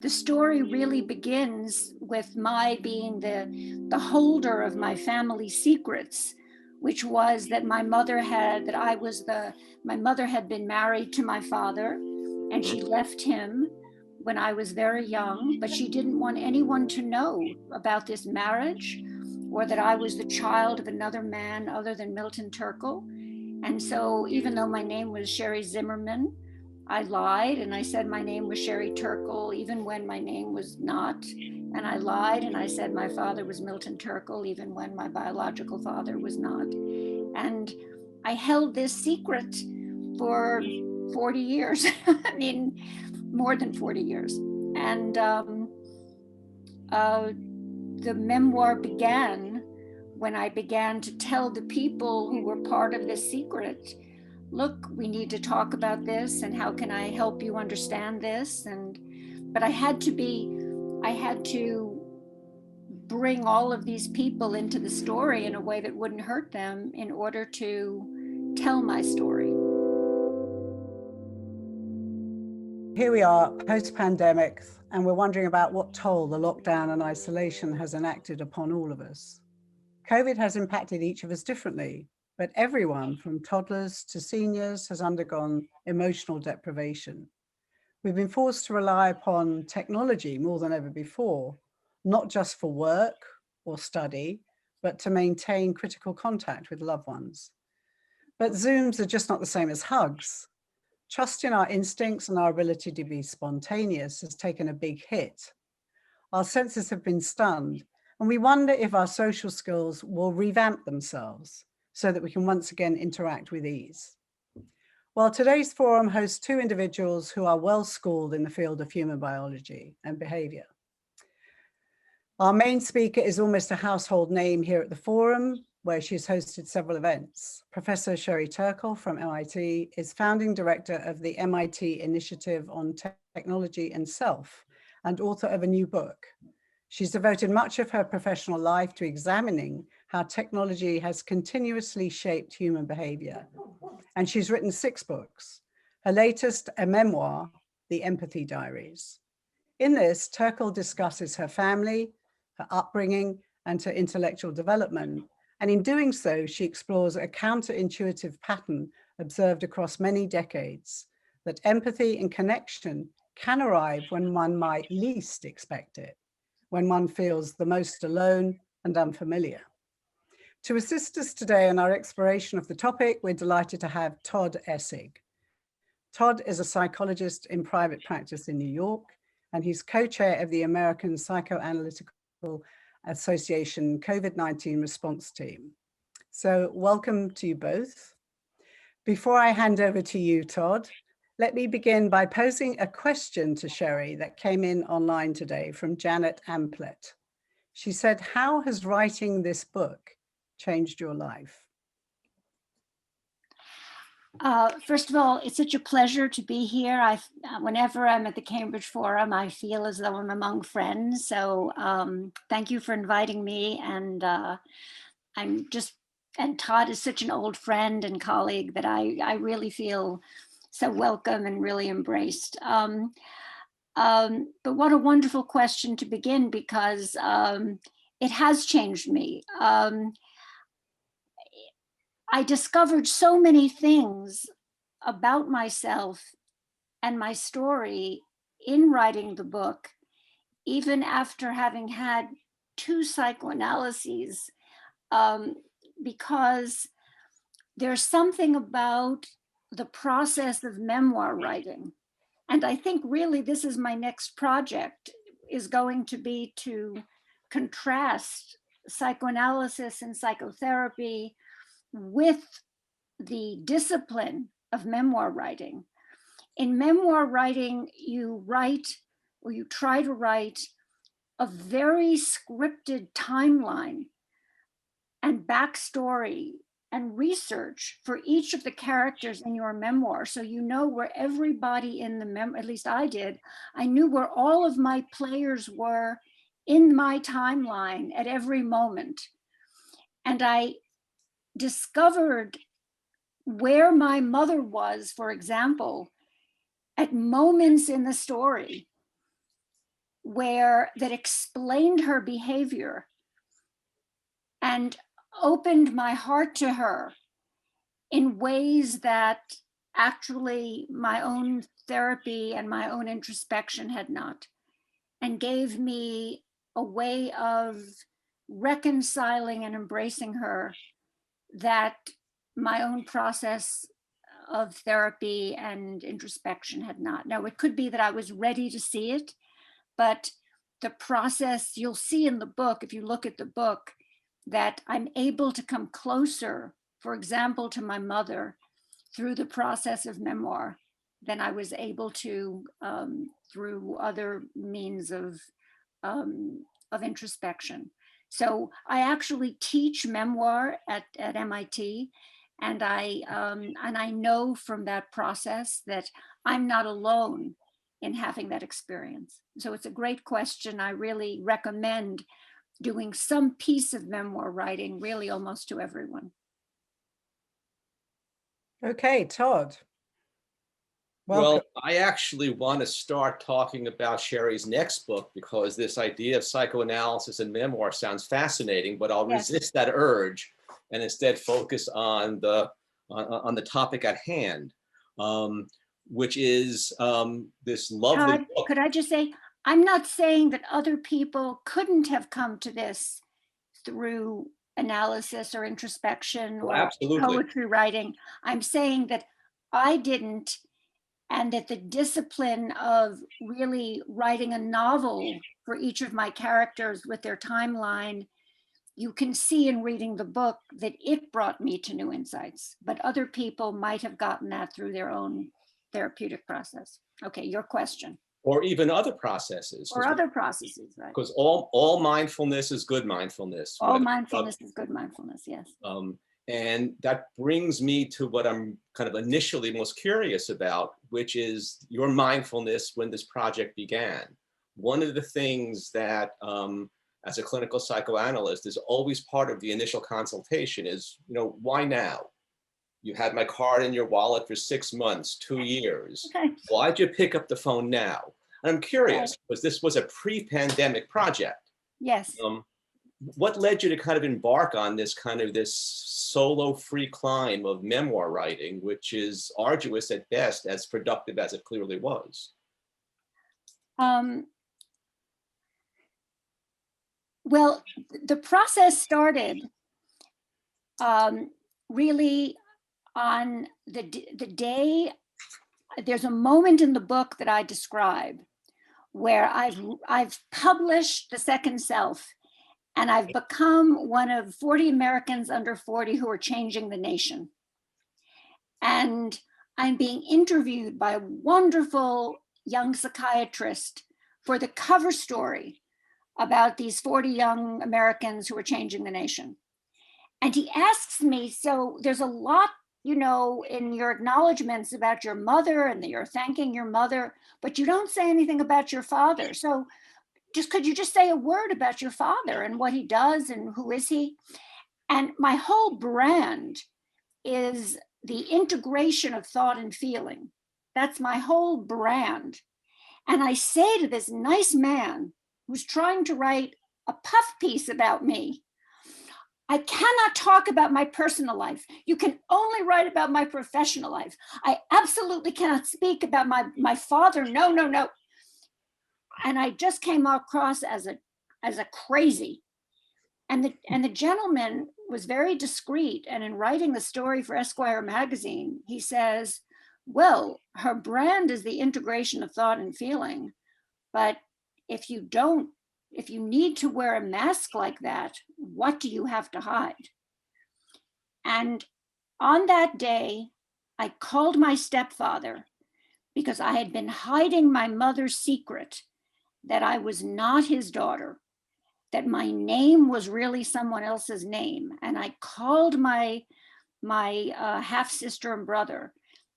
The story really begins with my being the holder of my family secrets, which was that my mother had been married to my father, and she left him when I was very young, but she didn't want anyone to know about this marriage or that I was the child of another man other than Milton Turkle. And so even though my name was Sherry Zimmerman, I lied and I said my name was Sherry Turkle, even when my name was not. And I lied and I said my father was Milton Turkle, even when my biological father was not. And I held this secret for 40 years. I mean, more than 40 years. And the memoir began when I began to tell the people who were part of this secret, look, we need to talk about this, and how can I help you understand this? But I had to bring all of these people into the story in a way that wouldn't hurt them in order to tell my story. Here we are, post-pandemic, and we're wondering about what toll the lockdown and isolation has enacted upon all of us. COVID has impacted each of us differently, but everyone from toddlers to seniors has undergone emotional deprivation. We've been forced to rely upon technology more than ever before, not just for work or study, but to maintain critical contact with loved ones. But Zooms are just not the same as hugs. Trust in our instincts and our ability to be spontaneous has taken a big hit. Our senses have been stunned, and we wonder if our social skills will revamp themselves so that we can once again interact with ease. Well, today's forum hosts two individuals who are well schooled in the field of human biology and behavior. Our main speaker is almost a household name here at the forum, where she's hosted several events. Professor Sherry Turkle from MIT is founding director of the MIT Initiative on Technology and Self and author of a new book. She's devoted much of her professional life to examining how technology has continuously shaped human behavior. And she's written 6 books. Her latest, a memoir, The Empathy Diaries. In this, Turkle discusses her family, her upbringing, and her intellectual development. And in doing so, she explores a counterintuitive pattern observed across many decades, that empathy and connection can arrive when one might least expect it, when one feels the most alone and unfamiliar. To assist us today in our exploration of the topic, we're delighted to have Todd Essig. Todd is a psychologist in private practice in New York, and he's co-chair of the American Psychoanalytical Association COVID-19 response team. So welcome to you both. Before I hand over to you, Todd, let me begin by posing a question to Sherry that came in online today from Janet Amplet. She said, how has writing this book changed your life? First of all, it's such a pleasure to be here. Whenever I'm at the Cambridge Forum, I feel as though I'm among friends. So thank you for inviting me. And and Todd is such an old friend and colleague that I really feel so welcome and really embraced. But what a wonderful question to begin, because it has changed me. I discovered so many things about myself and my story in writing the book, even after having had 2 psychoanalyses, because there's something about the process of memoir writing. And I think really this is my next project, is going to be to contrast psychoanalysis and psychotherapy with the discipline of memoir writing. In memoir writing, you write, or you try to write, a very scripted timeline and backstory and research for each of the characters in your memoir. So you know where everybody in the memoir, at least I did, I knew where all of my players were in my timeline at every moment. And I discovered where my mother was, for example, at moments in the story that explained her behavior and opened my heart to her in ways that actually my own therapy and my own introspection had not, and gave me a way of reconciling and embracing her that my own process of therapy and introspection had not. Now, it could be that I was ready to see it, but the process, you'll see in the book, if you look at the book, that I'm able to come closer, for example, to my mother through the process of memoir than I was able to through other means of introspection. So I actually teach memoir at MIT, and I know from that process that I'm not alone in having that experience. So it's a great question. I really recommend doing some piece of memoir writing, really almost to everyone. Okay, Todd. Well, Welcome. I actually want to start talking about Sherry's next book because this idea of psychoanalysis and memoir sounds fascinating, but I'll Yes. resist that urge and instead focus on the topic at hand, which is this lovely Todd, book. could I just say, I'm not saying that other people couldn't have come to this through analysis or introspection Well, or absolutely. poetry writing. I'm saying that I didn't, and that the discipline of really writing a novel for each of my characters with their timeline, you can see in reading the book that it brought me to new insights, but other people might have gotten that through their own therapeutic process. Okay, your question. Or even other processes. Or other processes, right? Because all mindfulness is good mindfulness. All mindfulness is good mindfulness, yes. And that brings me to what I'm kind of initially most curious about, which is your mindfulness when this project began. One of the things that, as a clinical psychoanalyst, is always part of the initial consultation is, why now? You had my card in your wallet for 6 months, 2 years. Okay. Why'd you pick up the phone now? And I'm curious, because this was a pre-pandemic project. Yes. What led you to kind of embark on this solo free climb of memoir writing, which is arduous at best, as productive as it clearly was? Well, the process started really on the day. There's a moment in the book that I describe where I've published The Second Self, and I've become one of 40 Americans under 40 who are changing the nation. And I'm being interviewed by a wonderful young psychiatrist for the cover story about these 40 young Americans who are changing the nation. And he asks me, so there's a lot, in your acknowledgments about your mother and that you're thanking your mother, but you don't say anything about your father. So could you just say a word about your father and what he does and who is he? And my whole brand is the integration of thought and feeling. That's my whole brand. And I say to this nice man who's trying to write a puff piece about me, I cannot talk about my personal life. You can only write about my professional life. I absolutely cannot speak about my father. No, no, no. And I just came across as a crazy. And the gentleman was very discreet. And in writing the story for Esquire magazine, he says, well, her brand is the integration of thought and feeling. But if you need to wear a mask like that, what do you have to hide? And on that day, I called my stepfather because I had been hiding my mother's secret that I was not his daughter, that my name was really someone else's name. And I called my half sister and brother,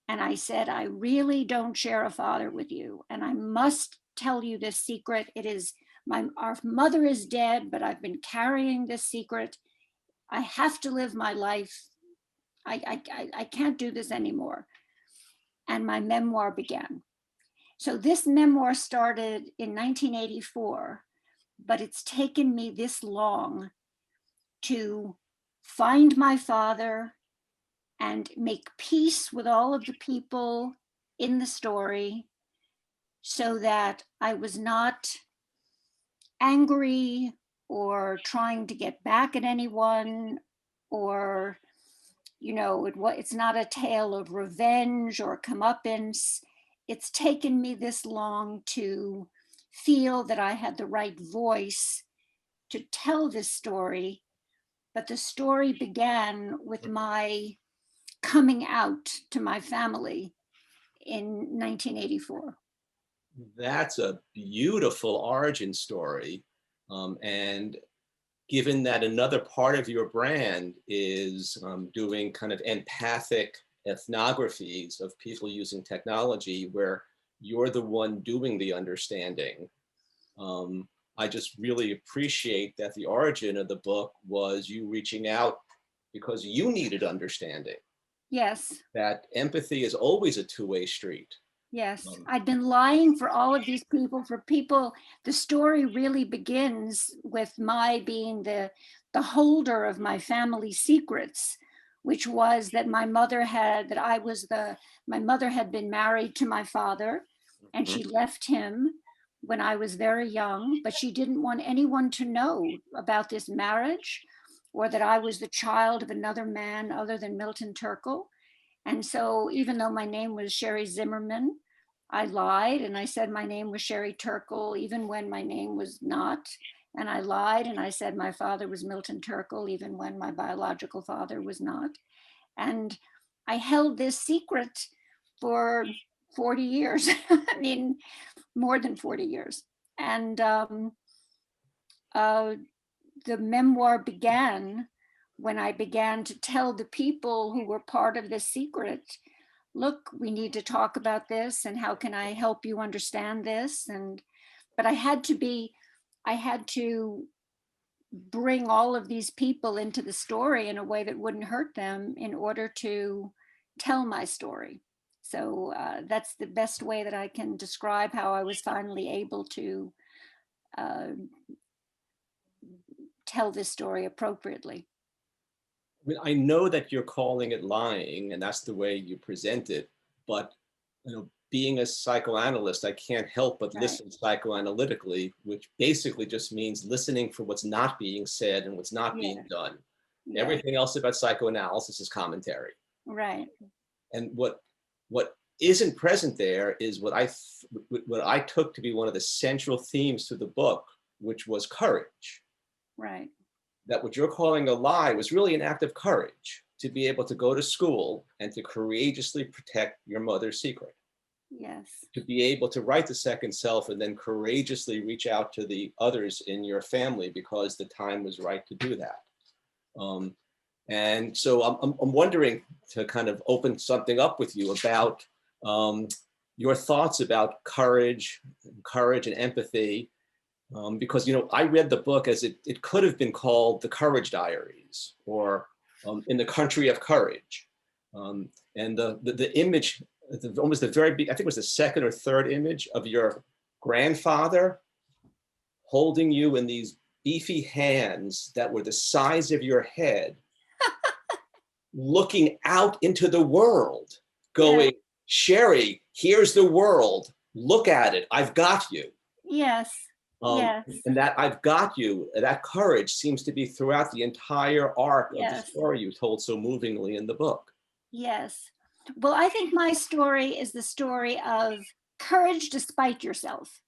and I said, I really don't share a father with you, and I must tell you this secret. It is our mother is dead, but I've been carrying this secret. I have to live my life. I can't do this anymore. And my memoir began. So this memoir started in 1984, but it's taken me this long to find my father and make peace with all of the people in the story so that I was not angry or trying to get back at anyone, or, it's not a tale of revenge or comeuppance. It's taken me this long to feel that I had the right voice to tell this story, but the story began with my coming out to my family in 1984. That's a beautiful origin story. And given that another part of your brand is doing kind of empathic ethnographies of people using technology where you're the one doing the understanding, I just really appreciate that the origin of the book was you reaching out because you needed understanding. Yes. That empathy is always a two-way street. Yes, I'd been lying for all of these people. The story really begins with my being the holder of my family secrets, which was that my mother had been married to my father, and she left him when I was very young, but she didn't want anyone to know about this marriage or that I was the child of another man other than Milton Turkle. And so even though my name was Sherry Zimmerman, I lied and I said my name was Sherry Turkle, even when my name was not. And I lied and I said my father was Milton Turkle, even when my biological father was not. And I held this secret for 40 years. I mean, more than 40 years. And the memoir began when I began to tell the people who were part of this secret, look, we need to talk about this and how can I help you understand this? But I had to bring all of these people into the story in a way that wouldn't hurt them in order to tell my story. So that's the best way that I can describe how I was finally able to tell this story appropriately. I mean, I know that you're calling it lying, and that's the way you present it. But being a psychoanalyst, I can't help but listen psychoanalytically, which basically just means listening for what's not being said and what's not being done. Yeah. Everything else about psychoanalysis is commentary. Right. And what isn't present there is what I took to be one of the central themes to the book, which was courage. Right. That what you're calling a lie was really an act of courage to be able to go to school and to courageously protect your mother's secret. Yes. To be able to write the second self and then courageously reach out to the others in your family because the time was right to do that. And so I'm wondering to kind of open something up with you about your thoughts about courage and empathy. Because, I read the book as it could have been called The Courage Diaries or In the Country of Courage. And the image, almost the very big, I think it was the second or third image of your grandfather holding you in these beefy hands that were the size of your head, looking out into the world, going, Sherry, here's the world. Look at it. I've got you. Yes. Yes. And that I've got you, that courage seems to be throughout the entire arc of the story you told so movingly in the book. Yes. Well, I think my story is the story of courage despite yourself.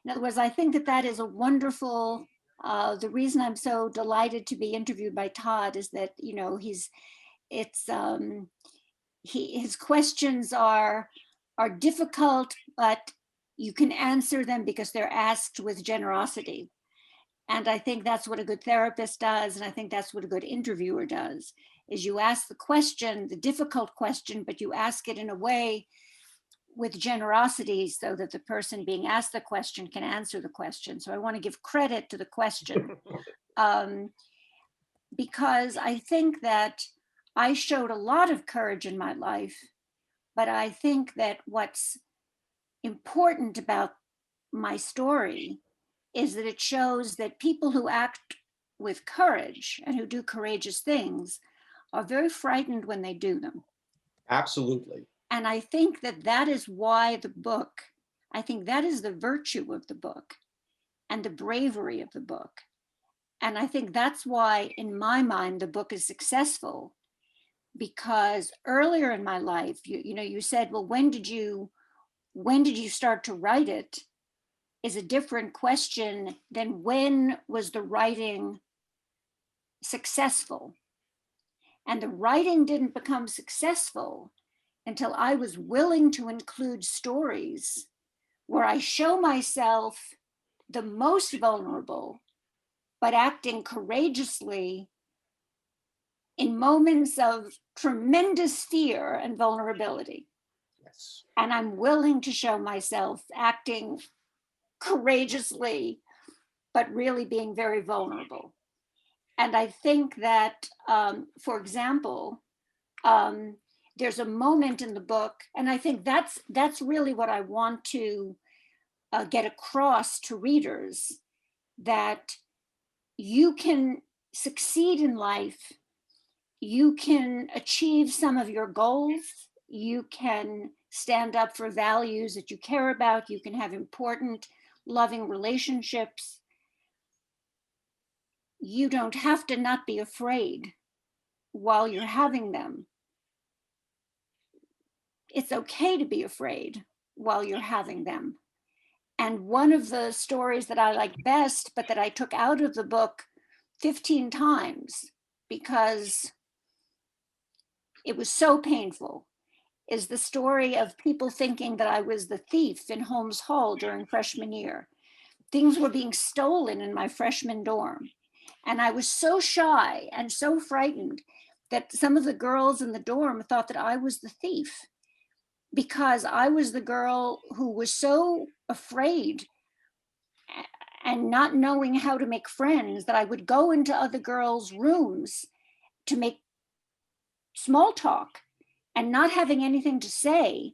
In other words, I think that is a wonderful, the reason I'm so delighted to be interviewed by Todd is that, his questions are difficult, but you can answer them because they're asked with generosity. And I think that's what a good therapist does. And I think that's what a good interviewer does, is you ask the question, the difficult question, but you ask it in a way with generosity so that the person being asked the question can answer the question. So I want to give credit to the question because I think that I showed a lot of courage in my life, but I think that what's important about my story is that it shows that people who act with courage and who do courageous things are very frightened when they do them. Absolutely. And I think that that is why the book, I think that is the virtue of the book and the bravery of the book. And I think that's why, in my mind, the book is successful, because earlier in my life, you said, well, when did you start to write it, is a different question than when was the writing successful. And the writing didn't become successful until I was willing to include stories where I show myself the most vulnerable, but acting courageously in moments of tremendous fear and vulnerability. Yes. And I'm willing to show myself acting courageously, but really being very vulnerable. And I think that, for example, there's a moment in the book, and I think that's really what I want to get across to readers, that you can succeed in life, you can achieve some of your goals, you can stand up for values that you care about, you can have important, loving relationships. You don't have to not be afraid while you're having them. It's okay to be afraid while you're having them. And one of the stories that I like best, but that I took out of the book 15 times because it was so painful, is the story of people thinking that I was the thief in Holmes Hall during freshman year. Things were being stolen in my freshman dorm. And I was so shy and so frightened that some of the girls in the dorm thought that I was the thief, because I was the girl who was so afraid and not knowing how to make friends that I would go into other girls' rooms to make small talk, and not having anything to say,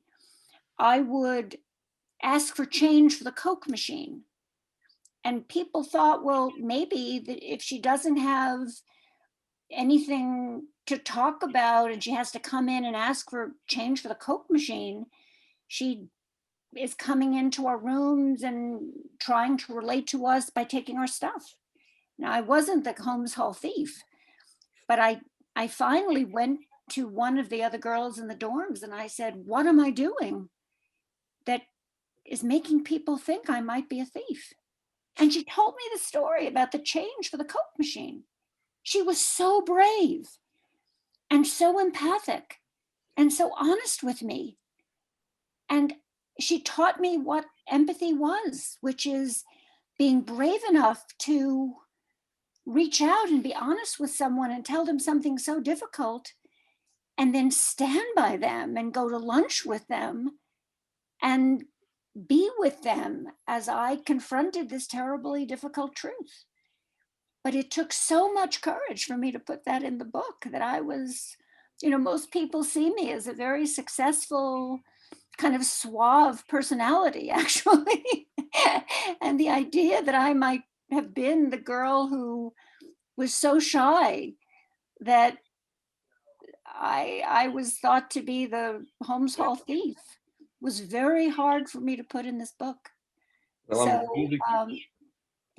I would ask for change for the Coke machine. And people thought, well, maybe that if she doesn't have anything to talk about and she has to come in and ask for change for the Coke machine, she is coming into our rooms and trying to relate to us by taking our stuff. Now, I wasn't the Holmes Hall thief, but I finally went to one of the other girls in the dorms and I said, what am I doing that is making people think I might be a thief? And she told me the story about the change for the Coke machine. She was so brave and so empathic and so honest with me. And she taught me what empathy was, which is being brave enough to reach out and be honest with someone and tell them something so difficult, and then stand by them and go to lunch with them and be with them as I confronted this terribly difficult truth. But it took so much courage for me to put that in the book that I was, most people see me as a very successful, kind of suave personality, actually. And the idea that I might have been the girl who was so shy that I was thought to be the Holmes Hall thief was very hard for me to put in this book. Well, So I'm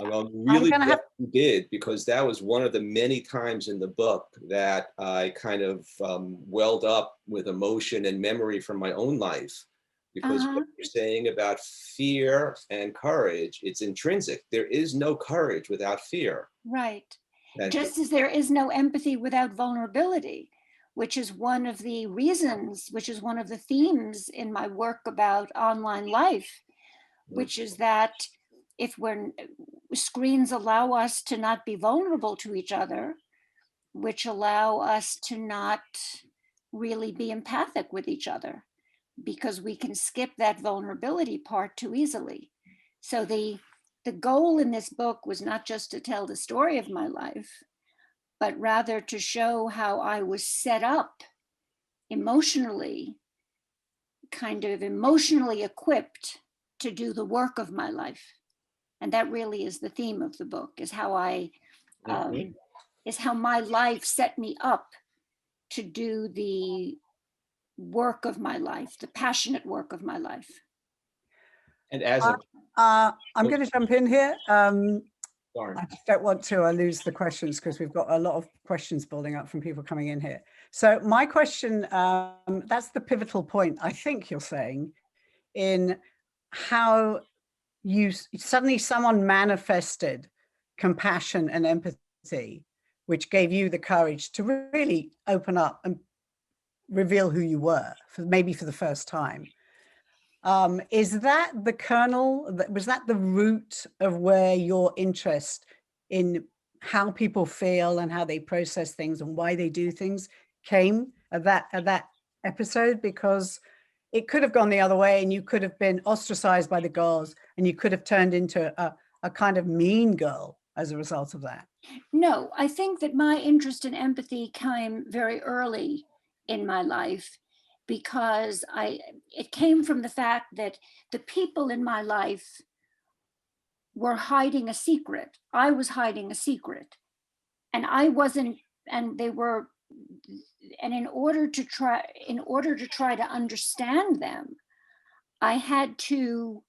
I'm really going to glad have you did, because that was one of the many times in the book that I kind of welled up with emotion and memory from my own life. Because what you're saying about fear and courage, it's intrinsic. There is no courage without fear. right. And Just as there is no empathy without vulnerability, which is one of the reasons, which is one of the themes in my work about online life, which is that if screens allow us to not be vulnerable to each other, which allow us to not really be empathic with each other, because we can skip that vulnerability part too easily. So the goal in this book was not just to tell the story of my life, but rather to show how I was set up emotionally, kind of emotionally equipped to do the work of my life. And that really is the theme of the book, is how is how my life set me up to do the work of my life, the passionate work of my life. And as a, I'm going to jump in here. darn, I just don't want to lose the questions because we've got a lot of questions building up from people coming in here. So my question, that's the pivotal point, I think you're saying, in how you suddenly someone manifested compassion and empathy, which gave you the courage to really open up and reveal who you were, maybe for the first time. Is that the kernel? Was that the root of where your interest in how people feel and how they process things and why they do things came at that episode? Because it could have gone the other way and you could have been ostracized by the girls and you could have turned into a kind of mean girl as a result of that. No, I think that my interest in empathy came very early in my life, because it came from the fact that the people in my life were hiding a secret. I was hiding a secret, and I wasn't, and they were, and in order to try to understand them, I had to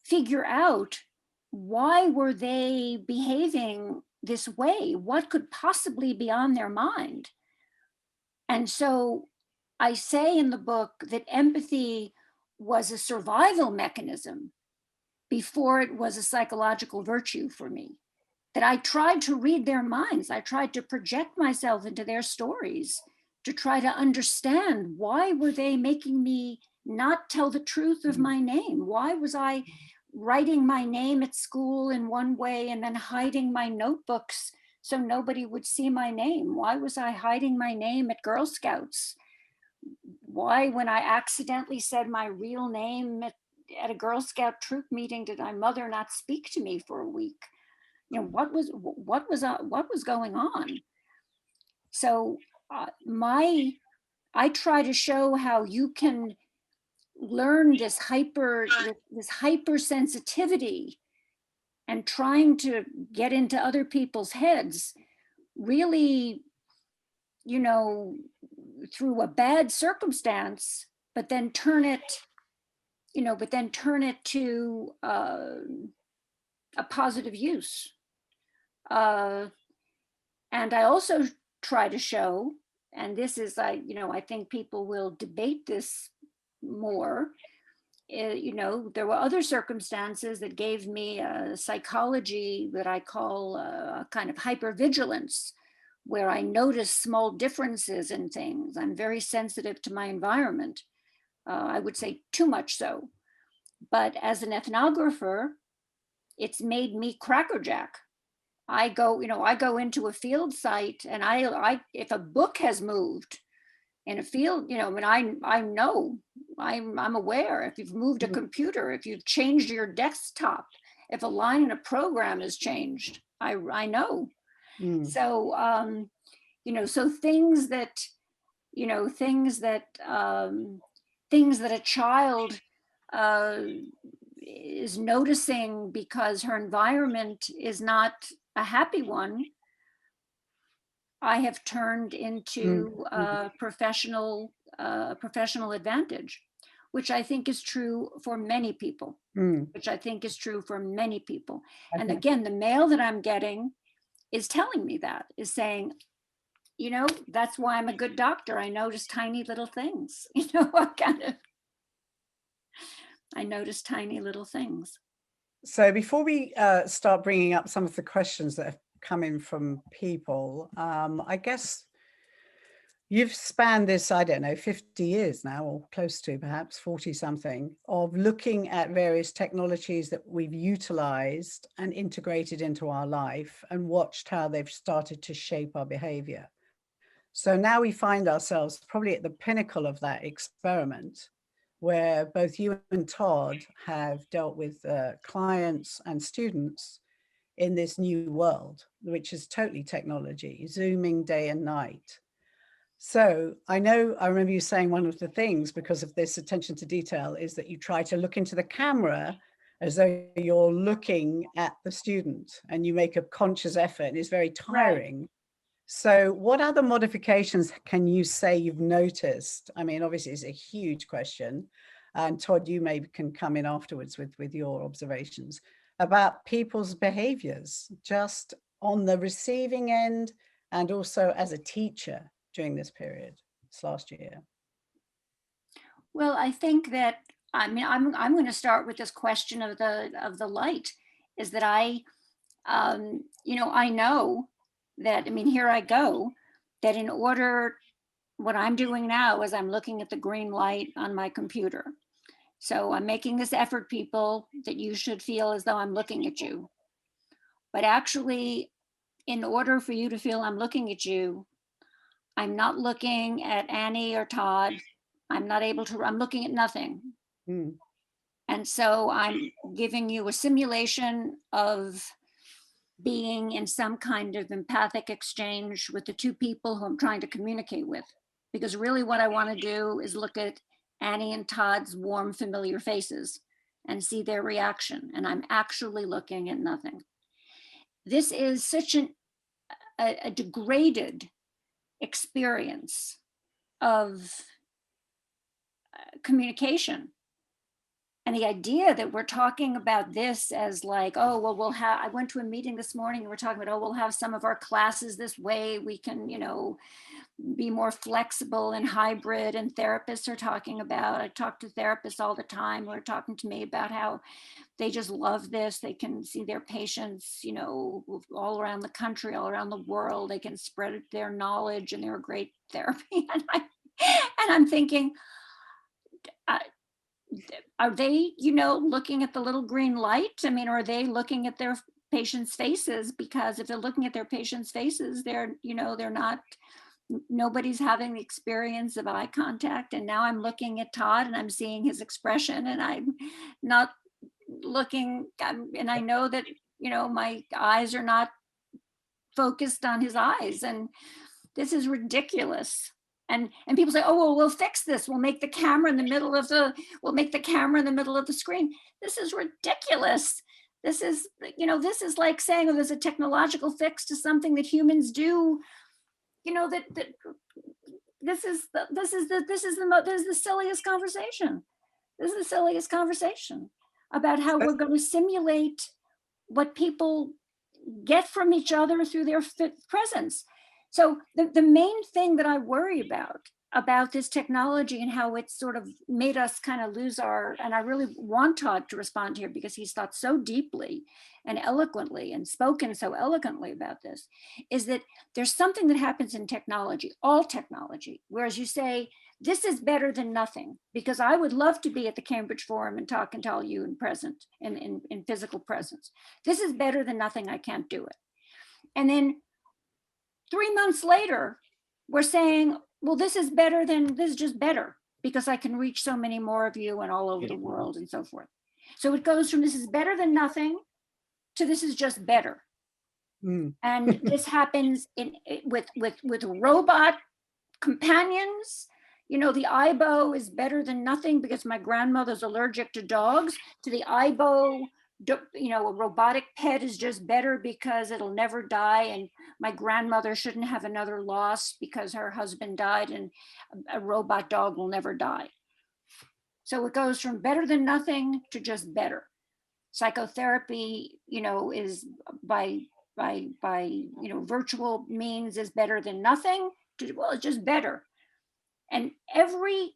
figure out, why were they behaving this way? What could possibly be on their mind? And so I say in the book that empathy was a survival mechanism before it was a psychological virtue for me. That I tried to read their minds. I tried to project myself into their stories to try to understand, why were they making me not tell the truth of my name? Why was I writing my name at school in one way and then hiding my notebooks so nobody would see my name? Why was I hiding my name at Girl Scouts? Why, when I accidentally said my real name at a Girl Scout troop meeting, did my mother not speak to me for a week? You know, what was going on? So I try to show how you can learn this hypersensitivity and trying to get into other people's heads, really, you know, through a bad circumstance, but then turn it to a positive use. And I also try to show, and this is, I think people will debate this more. There were other circumstances that gave me a psychology that I call a kind of hypervigilance, where I notice small differences in things. I'm very sensitive to my environment. I would say too much so. But as an ethnographer, it's made me crackerjack. I go into a field site, and I if a book has moved in a field, I know, I'm aware. If you've moved a computer, if you've changed your desktop, if a line in a program has changed, I know. So so things that a child is noticing because her environment is not a happy one, I have turned into professional advantage, which I think is true for many people. And again, the mail that I'm getting is telling me that, is saying, that's why I'm a good doctor. I notice tiny little things. I notice tiny little things. So before we start bringing up some of the questions that have come in from people, I guess you've spanned this, I don't know, 50 years now, or close to perhaps 40 something, of looking at various technologies that we've utilized and integrated into our life and watched how they've started to shape our behavior. So now we find ourselves probably at the pinnacle of that experiment, where both you and Todd have dealt with clients and students in this new world, which is totally technology, Zooming day and night. So I remember you saying one of the things, because of this attention to detail, is that you try to look into the camera as though you're looking at the student, and you make a conscious effort, and it's very tiring. So what other modifications can you say you've noticed? I mean, obviously it's a huge question, and Todd, you maybe can come in afterwards with your observations about people's behaviors, just on the receiving end and also as a teacher during this period, this last year. Well, I think that, I mean, I'm going to start with this question of the light, is that you know, I know that, I mean, here I go, that in order, what I'm doing now is I'm looking at the green light on my computer. So I'm making this effort, people, that you should feel as though I'm looking at you. But actually, in order for you to feel I'm looking at you, I'm not looking at Annie or Todd. I'm looking at nothing. Mm. And so I'm giving you a simulation of being in some kind of empathic exchange with the two people who I'm trying to communicate with. Because really what I want to do is look at Annie and Todd's warm, familiar faces and see their reaction. And I'm actually looking at nothing. This is such a degraded experience of communication. And the idea that we're talking about this as like, oh, well, I went to a meeting this morning and we're talking about, oh, we'll have some of our classes this way. We can, you know, be more flexible and hybrid. And therapists are talking about, I talk to therapists all the time who are talking to me about how they just love this. They can see their patients, you know, all around the country, all around the world. They can spread their knowledge and they're a great therapy. And I'm thinking, are they, you know, looking at the little green light? I mean, are they looking at their patients' faces? Because if they're looking at their patients' faces, they're, you know, they're not, nobody's having the experience of eye contact. And now I'm looking at Todd and I'm seeing his expression and I'm not looking, and I know that, you know, my eyes are not focused on his eyes. And this is ridiculous. And people say, oh, well, we'll fix this. We'll make the camera in the middle of the screen. This is ridiculous. This is, you know, this is like saying, oh, there's a technological fix to something that humans do. You know, this is the silliest conversation. This is the silliest conversation about how we're going to simulate what people get from each other through their presence. So the main thing that I worry about this technology and how it's sort of made us kind of lose our, and I really want Todd to respond here because he's thought so deeply and eloquently and spoken so eloquently about this, is that there's something that happens in technology, all technology, whereas you say, this is better than nothing, because I would love to be at the Cambridge Forum and talk and tell you in present, in physical presence. This is better than nothing, I can't do it. And then 3 months later, we're saying, well, this is just better because I can reach so many more of you and all over the world and so forth. So it goes from this is better than nothing to this is just better. Mm. And this happens with robot companions. You know, the Aibo is better than nothing because my grandmother's allergic to dogs. To the Aibo, you know, a robotic pet is just better because it'll never die, and my grandmother shouldn't have another loss because her husband died, and a robot dog will never die. So it goes from better than nothing to just better. Psychotherapy, you know, is by you know, virtual means is better than nothing to, well, it's just better. And every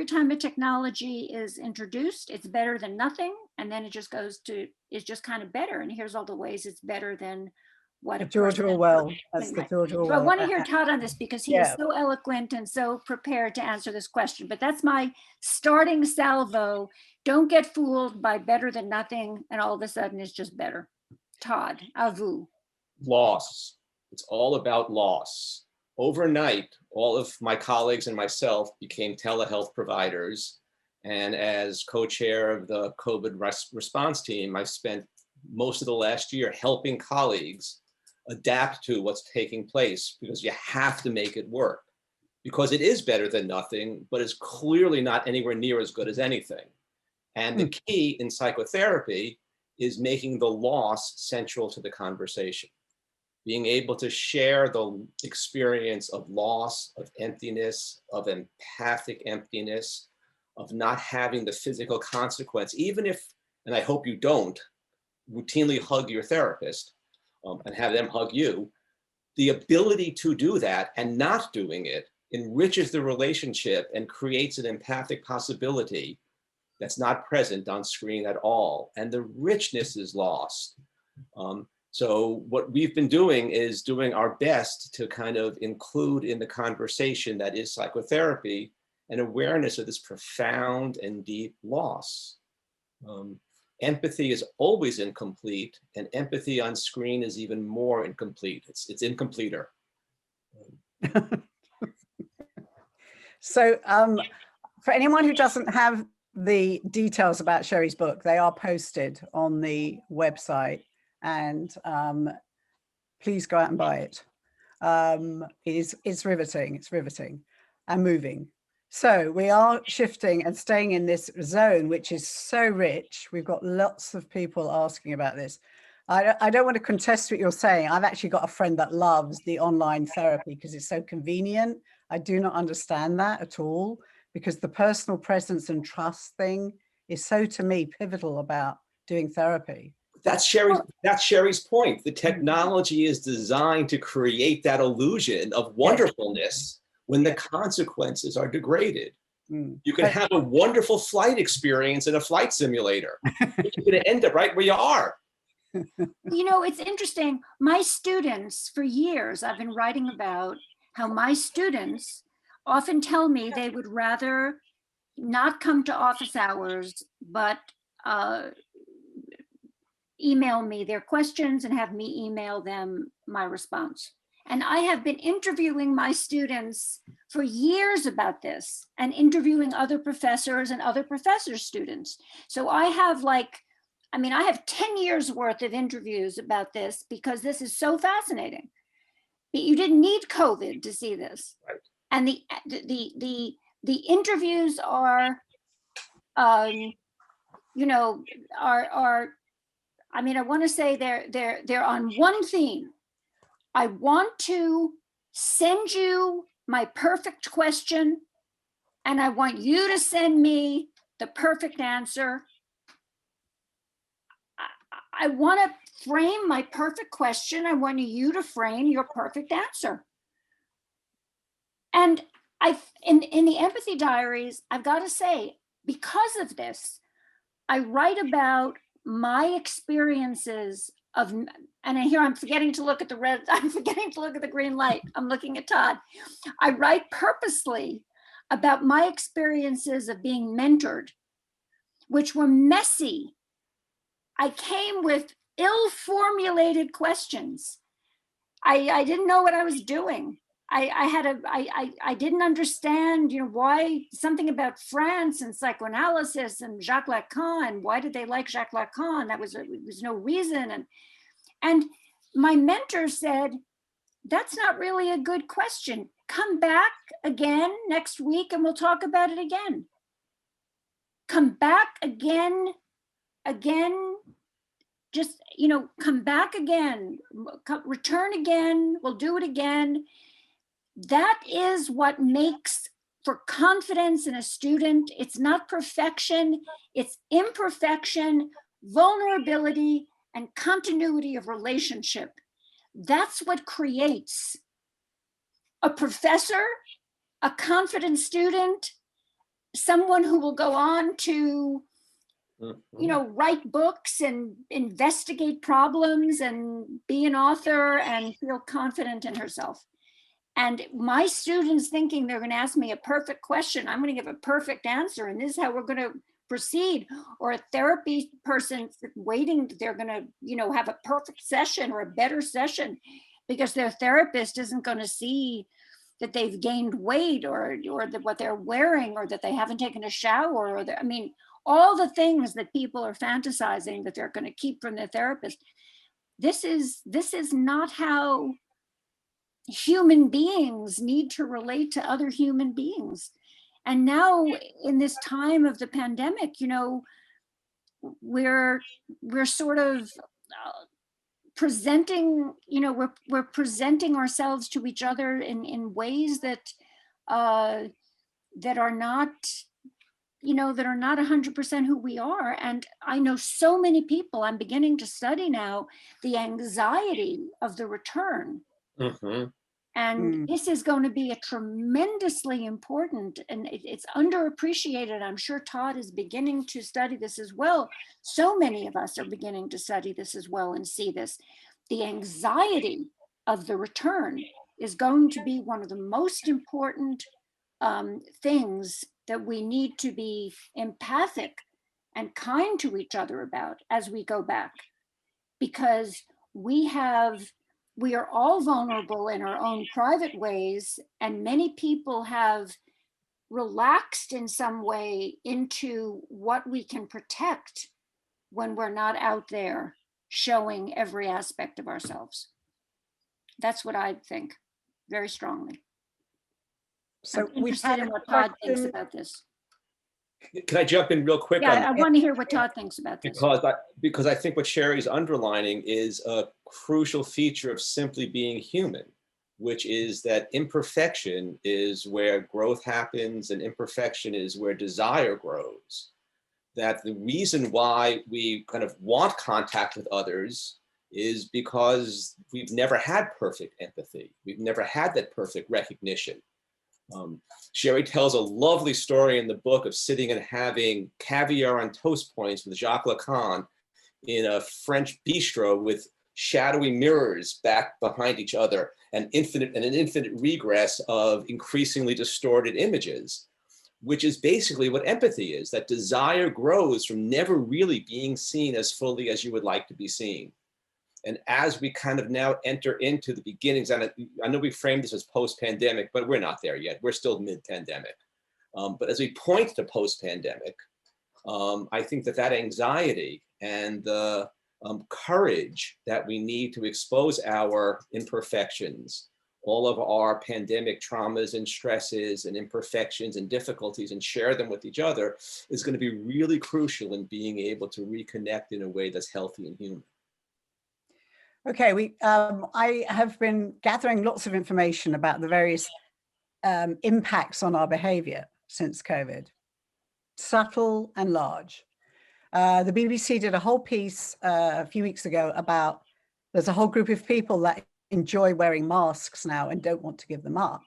time a technology is introduced, it's better than nothing. And then it just goes to, it's just kind of better. And here's all the ways it's better than what George Orwell. That's the George Orwell. So I want to hear Todd on this because he is so eloquent and so prepared to answer this question. But that's my starting salvo. Don't get fooled by better than nothing, and all of a sudden it's just better. Todd, à vous. Loss. It's all about loss. Overnight, all of my colleagues and myself became telehealth providers. And as co-chair of the COVID response team, I've spent most of the last year helping colleagues adapt to what's taking place, because you have to make it work, because it is better than nothing, but it's clearly not anywhere near as good as anything. And the key in psychotherapy is making the loss central to the conversation, being able to share the experience of loss, of emptiness, of empathic emptiness, of not having the physical consequence, even if, and I hope you don't, routinely hug your therapist and have them hug you. The ability to do that and not doing it enriches the relationship and creates an empathic possibility that's not present on screen at all. And the richness is lost. So what we've been doing is doing our best to kind of include in the conversation that is psychotherapy an awareness of this profound and deep loss. Empathy is always incomplete, and empathy on screen is even more incomplete. It's incompleter. So for anyone who doesn't have the details about Sherry's book, they are posted on the website, and please go out and buy it. It's riveting, it's riveting and moving. So we are shifting and staying in this zone, which is so rich. We've got lots of people asking about this. I don't want to contest what you're saying. I've actually got a friend that loves the online therapy because it's so convenient. I do not understand that at all, because the personal presence and trust thing is so, to me, pivotal about doing therapy. That's Sherry's point. The technology is designed to create that illusion of wonderfulness when the consequences are degraded. You can have a wonderful flight experience in a flight simulator. You're going to end up right where you are. You know, it's interesting. My students, for years, I've been writing about how my students often tell me they would rather not come to office hours, but email me their questions and have me email them my response. And I have been interviewing my students for years about this, and interviewing other professors and other professors' students. So I have I have 10 years worth of interviews about this, because this is so fascinating. You didn't need COVID to see this. Right. And the interviews are, I want to say they're on one theme. I want to send you my perfect question, and I want you to send me the perfect answer. I want to frame my perfect question. I want you to frame your perfect answer. And in the Empathy Diaries, I've got to say, because of this, I write about my experiences of, and here I'm forgetting to look at the red, I'm forgetting to look at the green light. I'm looking at Todd. I write purposely about my experiences of being mentored, which were messy. I came with ill-formulated questions. I didn't know what I was doing. I didn't understand, why, something about France and psychoanalysis and Jacques Lacan. Why did they like Jacques Lacan? There was no reason. And my mentor said, that's not really a good question. Come back again next week and we'll talk about it again. Come back again, just, come back again, return again, we'll do it again. That is what makes for confidence in a student. It's not perfection, it's imperfection, vulnerability, and continuity of relationship. That's what creates a professor, a confident student, someone who will go on to write books and investigate problems and be an author and feel confident in herself. And my students thinking they're going to ask me a perfect question, I'm going to give a perfect answer, and this is how we're going to proceed. Or a therapy person waiting, they're going to, have a perfect session or a better session, because their therapist isn't going to see that they've gained weight or that what they're wearing, or that they haven't taken a shower, or all the things that people are fantasizing that they're going to keep from their therapist. this is not how human beings need to relate to other human beings. And now in this time of the pandemic, you know, we're sort of presenting, you know, we're presenting ourselves to each other in ways that that are not, you know, that are not 100% who we are. And I know so many people, I'm beginning to study now the anxiety of the return. Mm-hmm. And this is going to be a tremendously important, and it's underappreciated. I'm sure Todd is beginning to study this as well. So many of us are beginning to study this as well and see this. The anxiety of the return is going to be one of the most important things that we need to be empathic and kind to each other about as we go back, because we are all vulnerable in our own private ways, and many people have relaxed in some way into what we can protect when we're not out there showing every aspect of ourselves. That's what I think very strongly. So I'm we've interested had in a what Todd thinks question. about this. Can I jump in real quick Yeah, on I want to hear what Todd thinks about this. because I think what Sherry's underlining is a crucial feature of simply being human, which is that imperfection is where growth happens and imperfection is where desire grows. That the reason why we kind of want contact with others is because we've never had perfect empathy. We've never had that perfect recognition. Sherry tells a lovely story in the book of sitting and having caviar on toast points with Jacques Lacan in a French bistro with shadowy mirrors back behind each other and an infinite regress of increasingly distorted images, which is basically what empathy is. That desire grows from never really being seen as fully as you would like to be seen. And as we kind of now enter into the beginnings, and I know we framed this as post-pandemic, but we're not there yet. We're still mid-pandemic. But as we point to post-pandemic, I think that anxiety and the courage that we need to expose our imperfections, all of our pandemic traumas and stresses and imperfections and difficulties, and share them with each other is going to be really crucial in being able to reconnect in a way that's healthy and human. Okay, I have been gathering lots of information about the various impacts on our behavior since COVID, subtle and large. The BBC did a whole piece a few weeks ago about there's a whole group of people that enjoy wearing masks now and don't want to give them up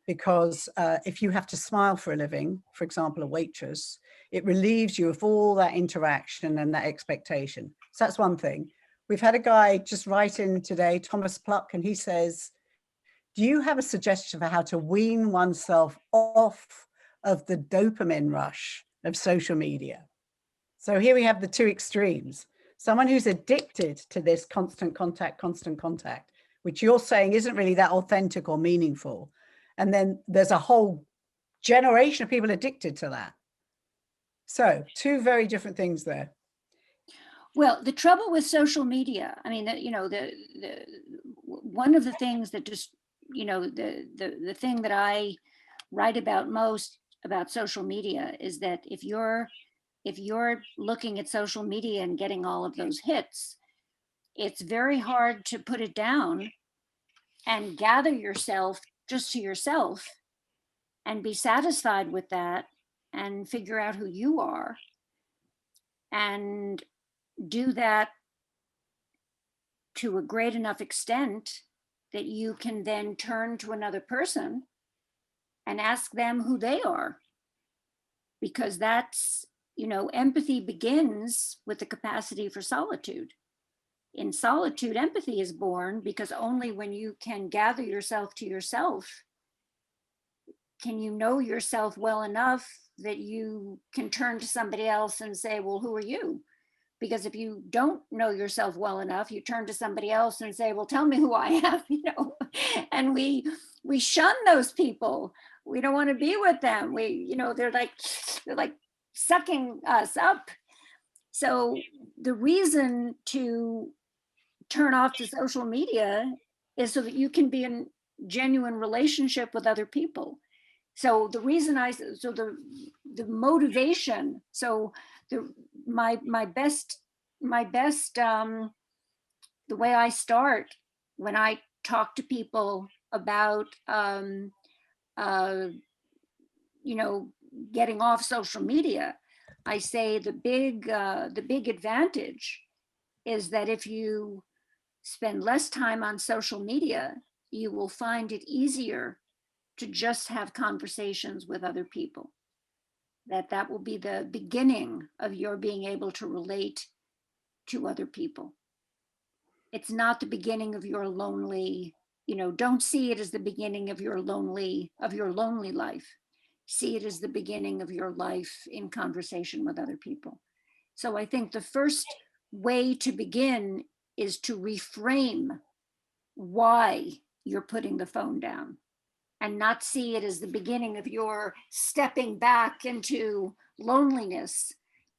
because if you have to smile for a living, for example, a waitress, it relieves you of all that interaction and that expectation. So that's one thing. We've had a guy just write in today, Thomas Pluck, and he says, do you have a suggestion for how to wean oneself off of the dopamine rush of social media? So here we have the two extremes. Someone who's addicted to this constant contact, which you're saying isn't really that authentic or meaningful. And then there's a whole generation of people addicted to that. So two very different things there. Well, the trouble with social media, I mean, you know, one of the things that just, you know, the thing that I write about most about social media is that if you're looking at social media and getting all of those hits, it's very hard to put it down and gather yourself just to yourself and be satisfied with that and figure out who you are and do that to a great enough extent that you can then turn to another person and ask them who they are. Because that's, you know, empathy begins with the capacity for solitude. In solitude, empathy is born because only when you can gather yourself to yourself can you know yourself well enough that you can turn to somebody else and say, well, who are you? Because if you don't know yourself well enough, you turn to somebody else and say, well, tell me who I am, you know, and we shun those people. We don't want to be with them. You know, they're like sucking us up. So the reason to turn off the social media is so that you can be in genuine relationship with other people. So the reason the motivation, so my best, the way I start when I talk to people about, you know, getting off social media, I say the big advantage is that if you spend less time on social media, you will find it easier to just have conversations with other people. That will be the beginning of your being able to relate to other people. It's not the beginning of your lonely, you know, don't see it as the beginning of your lonely life. See it as the beginning of your life in conversation with other people. So I think the first way to begin is to reframe why you're putting the phone down, and not see it as the beginning of your stepping back into loneliness,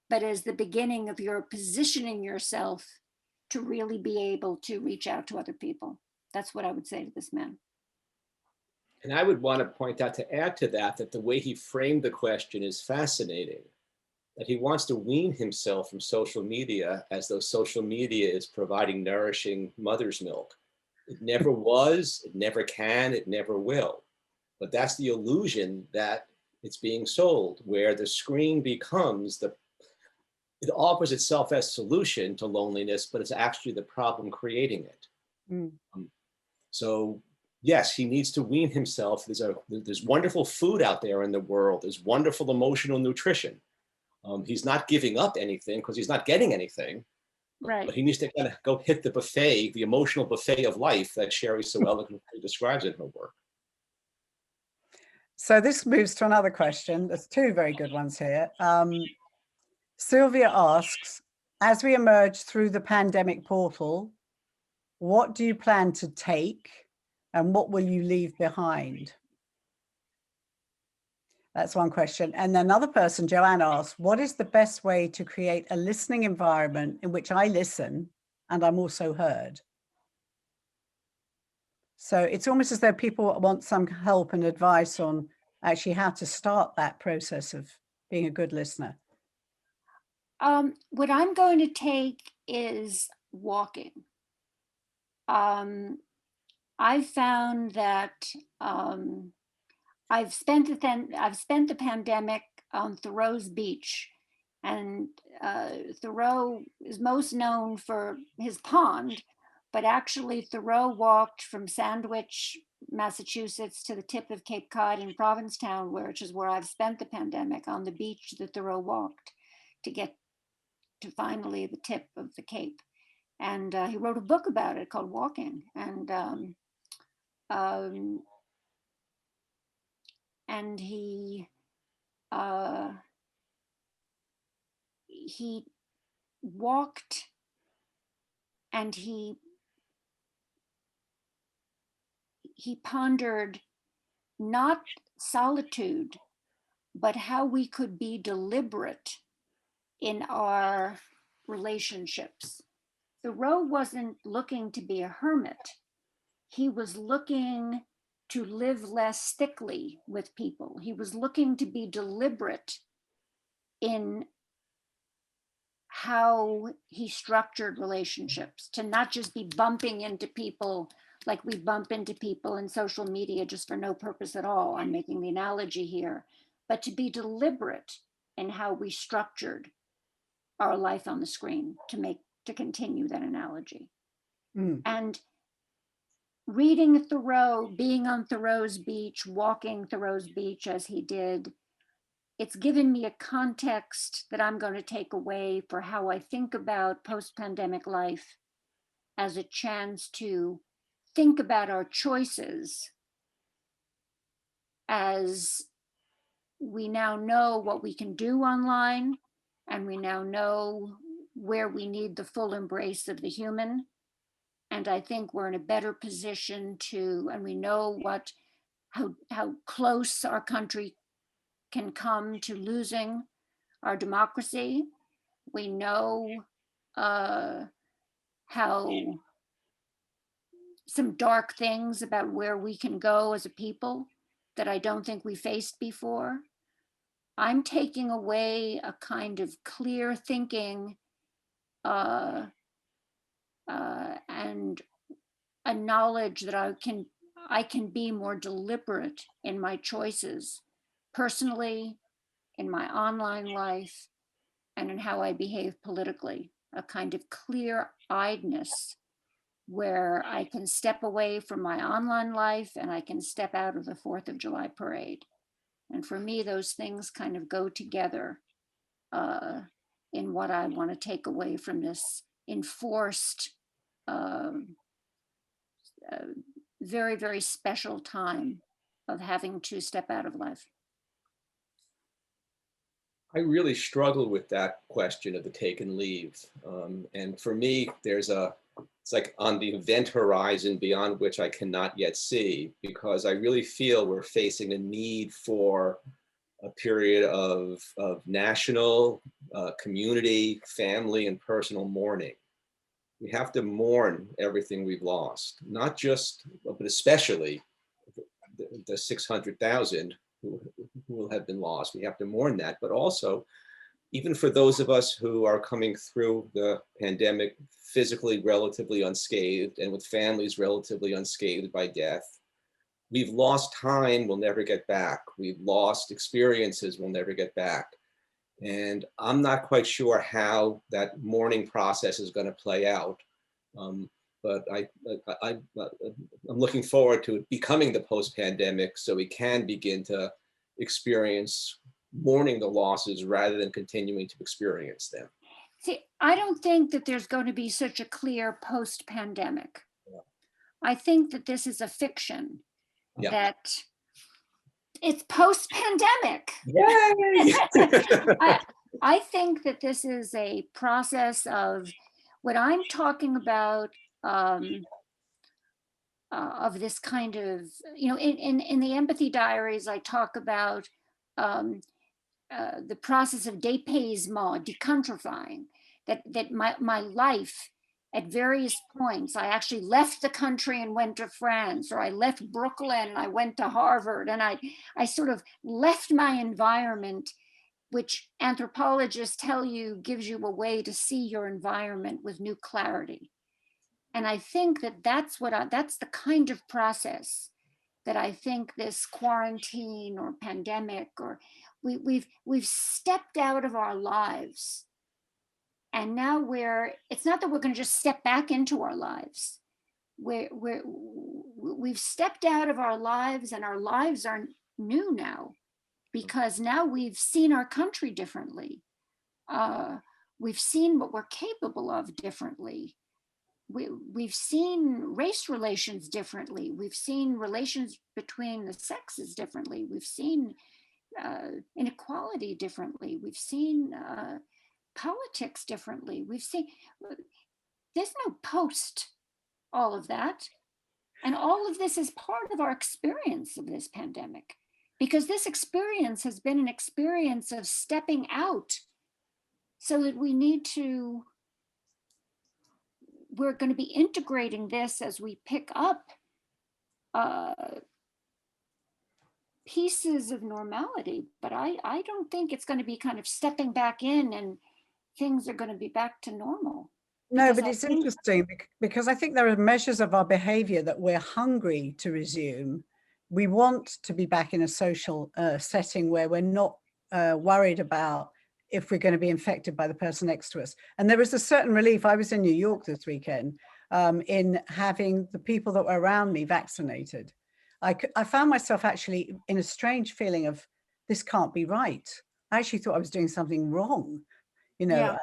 but as the beginning of your positioning yourself to really be able to reach out to other people. That's what I would say to this man. And I would want to point out, to add to that, that the way he framed the question is fascinating. That he wants to wean himself from social media as though social media is providing nourishing mother's milk. It never was, it never can, it never will. But that's the illusion that it's being sold, where the screen becomes it offers itself as solution to loneliness, but it's actually the problem creating it. Mm. So yes, he needs to wean himself. There's wonderful food out there in the world. There's wonderful emotional nutrition. He's not giving up anything because he's not getting anything. Right. But he needs to kind of go hit the buffet, the emotional buffet of life that Sherry so eloquently describes in her work. So this moves to another question. There's two very good ones here. Sylvia asks, as we emerge through the pandemic portal, what do you plan to take and what will you leave behind? That's one question. And another person, Joanne, asks, what is the best way to create a listening environment in which I listen and I'm also heard? So it's almost as though people want some help and advice on actually how to start that process of being a good listener. What I'm going to take is walking. I found that I've spent the pandemic on Thoreau's beach, and Thoreau is most known for his pond, but actually Thoreau walked from Sandwich, Massachusetts, to the tip of Cape Cod in Provincetown, which is where I've spent the pandemic, on the beach that Thoreau walked to get to finally the tip of the Cape. And he wrote a book about it called Walking. And he walked, and he pondered not solitude, but how we could be deliberate in our relationships. Thoreau wasn't looking to be a hermit. He was looking to live less thickly with people. He was looking to be deliberate in how he structured relationships, to not just be bumping into people like we bump into people in social media just for no purpose at all. I'm making the analogy here, but to be deliberate in how we structured our life on the screen, to continue that analogy. Mm. And reading Thoreau, being on Thoreau's beach, walking Thoreau's beach as he did, it's given me a context that I'm going to take away for how I think about post-pandemic life, as a chance to think about our choices, as we now know what we can do online, and we now know where we need the full embrace of the human. And I think we're in a better position and we know how close our country can come to losing our democracy. We know how some dark things about where we can go as a people that I don't think we faced before. I'm taking away a kind of clear thinking and a knowledge that I can be more deliberate in my choices, personally, in my online life, and in how I behave politically. A kind of clear-eyedness where I can step away from my online life and I can step out of the 4th of July parade. And for me, those things kind of go together in what I want to take away from this enforced, very, very special time of having to step out of life. I really struggle with that question of the taken leave. And for me, it's like on the event horizon beyond which I cannot yet see, because I really feel we're facing a need for a period of national, community, family, and personal mourning. We have to mourn everything we've lost, not just, but especially the 600,000 who will have been lost. We have to mourn that, but also, even for those of us who are coming through the pandemic physically relatively unscathed and with families relatively unscathed by death, we've lost time we'll never get back. We've lost experiences we'll never get back. And I'm not quite sure how that mourning process is going to play out. But I'm looking forward to it becoming the post-pandemic so we can begin to experience mourning the losses rather than continuing to experience them. See, I don't think that there's going to be such a clear post-pandemic. Yeah. I think that this is a fiction, Yeah. that it's post-pandemic. Yay! I think that this is a process of what I'm talking about, of this kind of, in the Empathy Diaries, I talk about the process of dépaysement, decountrifying, that my life at various points, I actually left the country and went to France, or I left Brooklyn and I went to Harvard, and I sort of left my environment, which anthropologists tell you gives you a way to see your environment with new clarity. And I think that that's the kind of process that I think this quarantine or pandemic, or we've stepped out of our lives. And now it's not that we're going to just step back into our lives. We've stepped out of our lives, and our lives are new now, because now we've seen our country differently. We've seen what we're capable of differently. We've seen race relations differently. We've seen relations between the sexes differently. We've seen inequality differently. We've seen politics differently. There's no post all of that. And all of this is part of our experience of this pandemic, because this experience has been an experience of stepping out, so that we're going to be integrating this as we pick up pieces of normality. But I don't think it's going to be kind of stepping back in and things are going to be back to normal. No, but it's interesting because I think there are measures of our behavior that we're hungry to resume. We want to be back in a social setting where we're not worried about if we're going to be infected by the person next to us. And there was a certain relief. I was in New York this weekend in having the people that were around me vaccinated. I found myself actually in a strange feeling of, this can't be right. I actually thought I was doing something wrong. Yeah.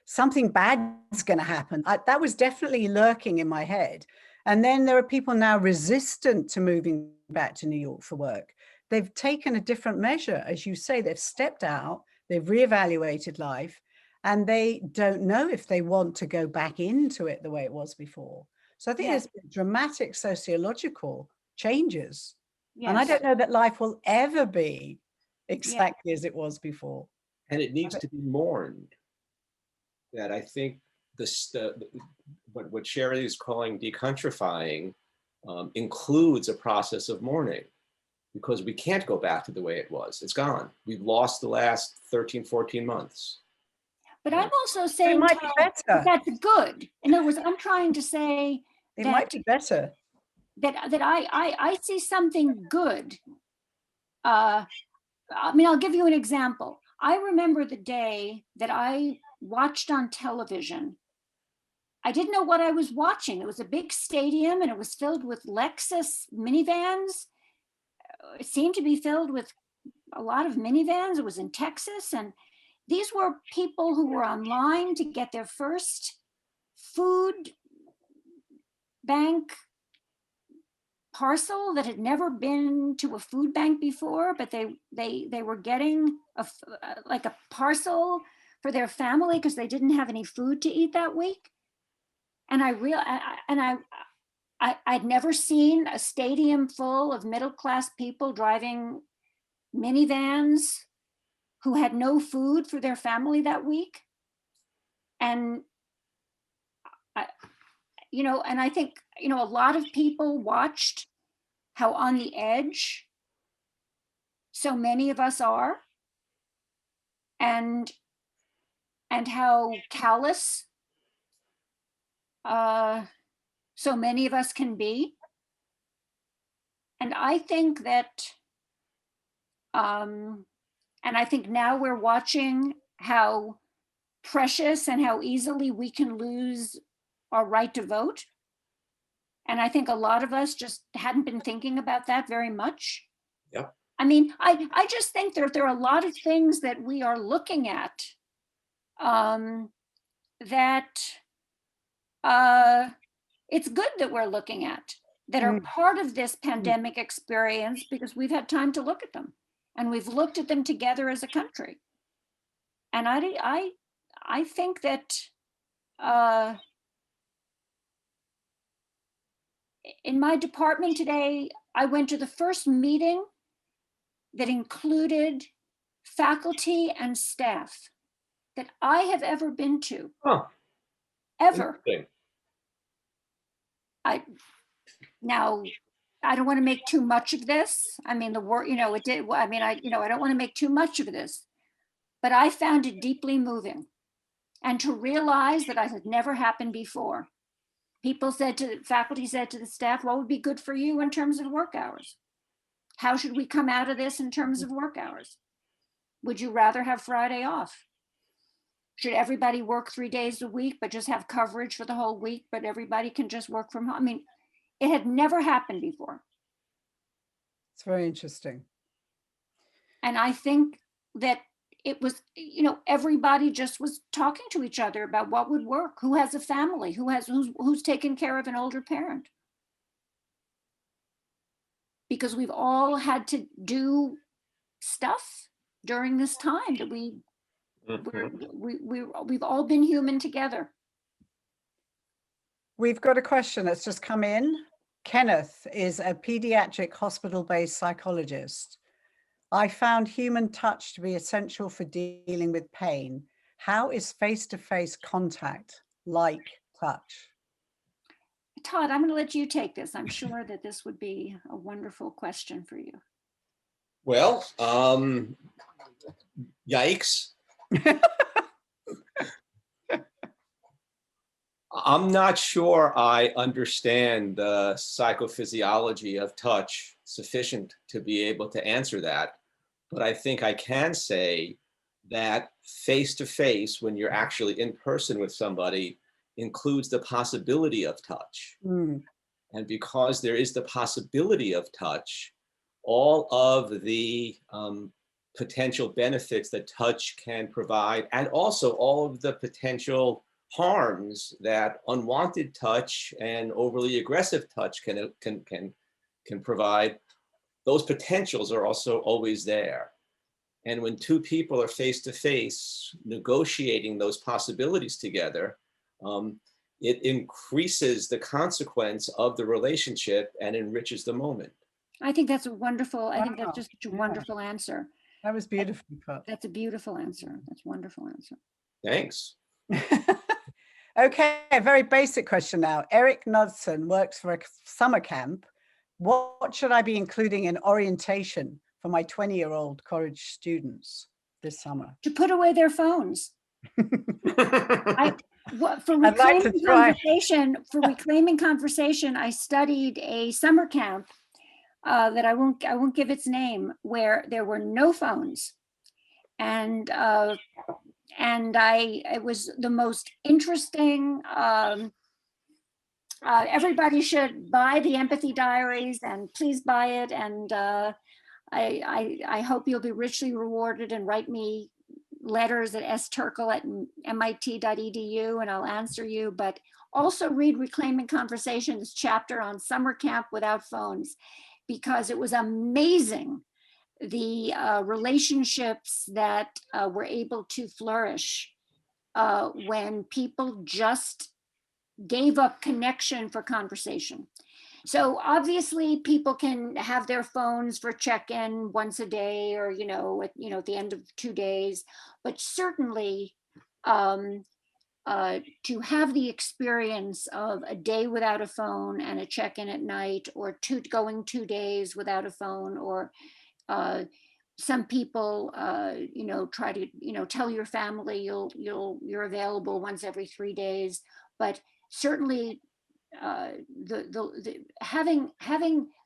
Something bad is going to happen. That was definitely lurking in my head. And then there are people now resistant to moving back to New York for work. They've taken a different measure. As you say, they've stepped out, they've reevaluated life, and they don't know if they want to go back into it the way it was before. So I think there's been dramatic sociological changes. Yes. And I don't know that life will ever be exactly as it was before. And it needs to be mourned. That I think what Sherry is calling decountrifying includes a process of mourning, because we can't go back to the way it was. It's gone. We've lost the last 13, 14 months. But I'm also It saying, might be Todd, better. that's good. In other words, I'm trying to say It that might be better. I see something good. I mean, I'll give you an example. I remember the day that I watched on television. I didn't know what I was watching. It was a big stadium and it was filled with Lexus minivans. It seemed to be filled with a lot of minivans. It was in Texas. And these were people who were online to get their first food bank parcel that had never been to a food bank before, but they were getting like a parcel for their family because they didn't have any food to eat that week. And I'd never seen a stadium full of middle-class people driving minivans who had no food for their family that week. And and I think, a lot of people watched how on the edge so many of us are, and how callous so many of us can be. And I think that, and I think now we're watching how precious and how easily we can lose our right to vote. And I think a lot of us just hadn't been thinking about that very much. Yep. I mean, I just think there are a lot of things that we are looking at that it's good that we're looking at, that are part of this pandemic experience, because we've had time to look at them and we've looked at them together as a country. And I think that in my department today, I went to the first meeting that included faculty and staff that I have ever been to. Huh. Ever. Now, I don't want to make too much of this. I mean, the work, it did. I mean, I don't want to make too much of this, but I found it deeply moving, and to realize that it had never happened before. Faculty said to the staff, what would be good for you in terms of work hours? How should we come out of this in terms of work hours? Would you rather have Friday off? Should everybody work 3 days a week, but just have coverage for the whole week, but everybody can just work from home? I mean, it had never happened before. It's very interesting. And I think that it was, everybody just was talking to each other about what would work, who has a family, who's taking care of an older parent. Because we've all had to do stuff during this time that we've all been human together. We've got a question that's just come in. Kenneth is a pediatric hospital-based psychologist. I found human touch to be essential for dealing with pain. How is face-to-face contact like touch? Todd, I'm going to let you take this. I'm sure that this would be a wonderful question for you. Well, yikes. I'm not sure I understand the psychophysiology of touch sufficient to be able to answer that. But I think I can say that face-to-face, when you're actually in person with somebody, includes the possibility of touch. And because there is the possibility of touch, all of the potential benefits that touch can provide, and also all of the potential harms that unwanted touch and overly aggressive touch can provide, those potentials are also always there. And when two people are face to face negotiating those possibilities together, it increases the consequence of the relationship and enriches the moment. I think that's a wonderful, I think that's Wow. just a wonderful answer. That was beautifully put. That's a beautiful answer. That's a wonderful answer. Thanks. Okay, a very basic question now. Eric Knudsen works for a summer camp. What should I be including in orientation for my 20-year-old college students this summer? To put away their phones. For I'd like to reclaiming try. conversation, I studied a summer camp that I won't give its name, where there were no phones, and it was the most interesting. Everybody should buy the Empathy Diaries, and please buy it. And I hope you'll be richly rewarded, and write me letters at sturkle@mit.edu, and I'll answer you. But also read Reclaiming Conversations chapter on summer camp without phones, because it was amazing the relationships that were able to flourish when people just gave up connection for conversation. So obviously people can have their phones for check-in once a day, or, at the end of 2 days, but certainly to have the experience of a day without a phone and a check-in at night, or going 2 days without a phone, or some people, try to, tell your family you're available once every 3 days, but certainly having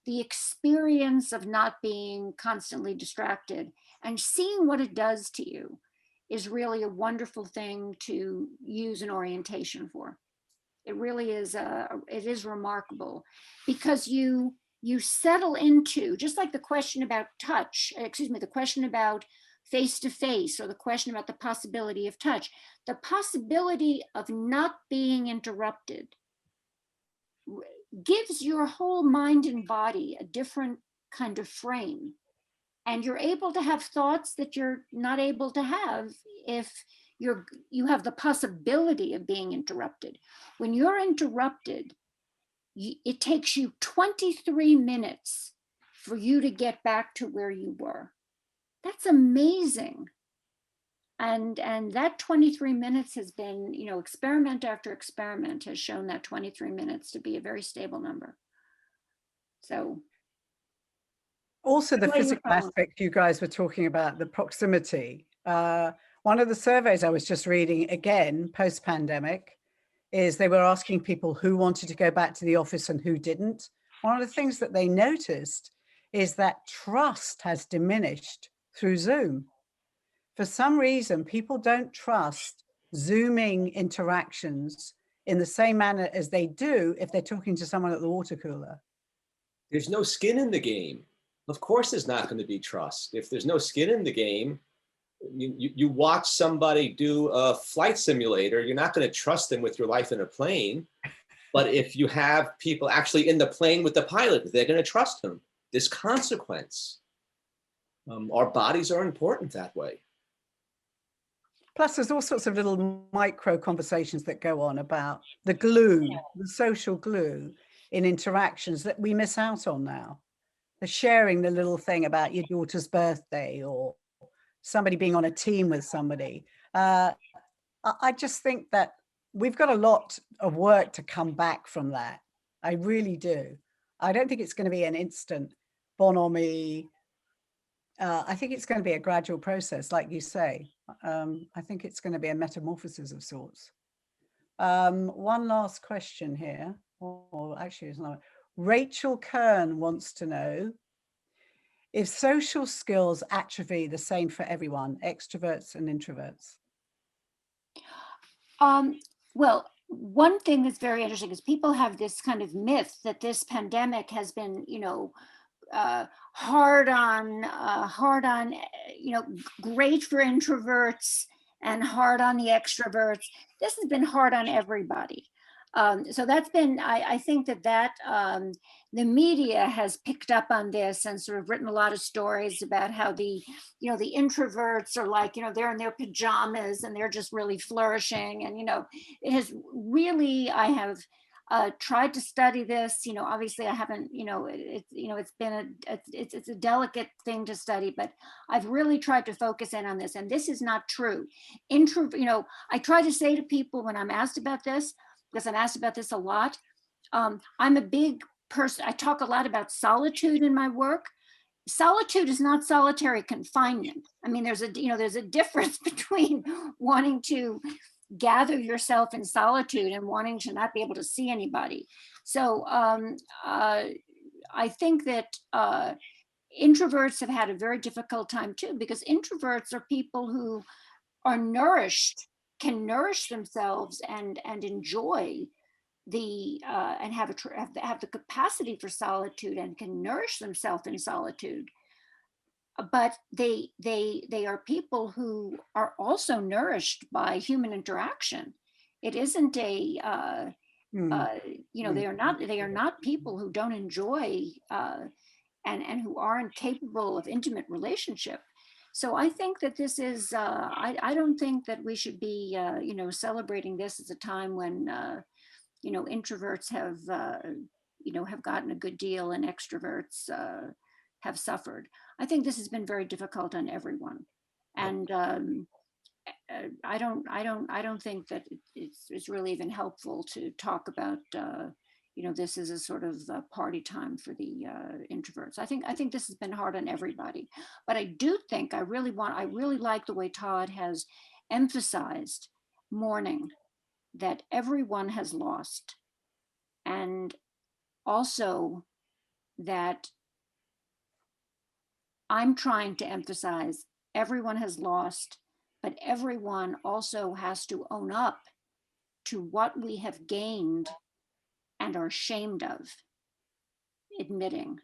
the experience of not being constantly distracted and seeing what it does to you is really a wonderful thing to use an orientation for. It really is. It is remarkable, because you settle into, just like the question about touch, the question about face to face, or the question about the possibility of touch, the possibility of not being interrupted gives your whole mind and body a different kind of frame. And you're able to have thoughts that you're not able to have if you have the possibility of being interrupted. When you're interrupted, it takes you 23 minutes for you to get back to where you were. That's amazing. And that 23 minutes has been, experiment after experiment has shown that 23 minutes to be a very stable number. So also the physical aspect you guys were talking about, the proximity. One of the surveys I was just reading, again, post-pandemic, is they were asking people who wanted to go back to the office and who didn't. One of the things that they noticed is that trust has diminished through Zoom. For some reason, people don't trust Zooming interactions in the same manner as they do if they're talking to someone at the water cooler. There's no skin in the game. Of course, there's not going to be trust. If there's no skin in the game, you watch somebody do a flight simulator, you're not going to trust them with your life in a plane. But if you have people actually in the plane with the pilot, they're going to trust them. There's consequence. Our bodies are important that way. Plus, there's all sorts of little micro conversations that go on about the glue, the social glue in interactions that we miss out on now. The sharing the little thing about your daughter's birthday, or somebody being on a team with somebody. I just think that we've got a lot of work to come back from that. I really do. I don't think it's going to be an instant bonhomie. I think it's going to be a gradual process, like you say. I think it's going to be a metamorphosis of sorts. One last question here. Or actually, it's not. Rachel Kern wants to know if social skills atrophy the same for everyone, extroverts and introverts. Well, one thing that's very interesting is people have this kind of myth that this pandemic has been, hard on, great for introverts and hard on the extroverts. This has been hard on everybody. So that's been, I think that the media has picked up on this and sort of written a lot of stories about how the introverts are like, they're in their pajamas and they're just really flourishing. And, it has really, I tried to study this. Obviously I haven't, it's been it's a delicate thing to study, but I've really tried to focus in on this, and this is not true. I try to say to people when I'm asked about this, because I'm asked about this a lot, I'm a big person. I talk a lot about solitude in my work. Solitude is not solitary confinement. I mean, there's a difference between wanting to gather yourself in solitude and wanting to not be able to see anybody. So I think that introverts have had a very difficult time too, because introverts are people who are nourished, can nourish themselves and enjoy and have the capacity for solitude and can nourish themselves in solitude. But they are people who are also nourished by human interaction. It isn't they are not people who don't enjoy and who aren't capable of intimate relationship. So I think that this is I don't think that we should be celebrating this as a time when introverts have gotten a good deal and extroverts have suffered. I think this has been very difficult on everyone, and I don't think that it's really even helpful to talk about this is a sort of party time for the introverts. I think this has been hard on everybody, but I do think I really like the way Todd has emphasized mourning, that everyone has lost, and also that I'm trying to emphasize everyone has lost, but everyone also has to own up to what we have gained and are ashamed of admitting.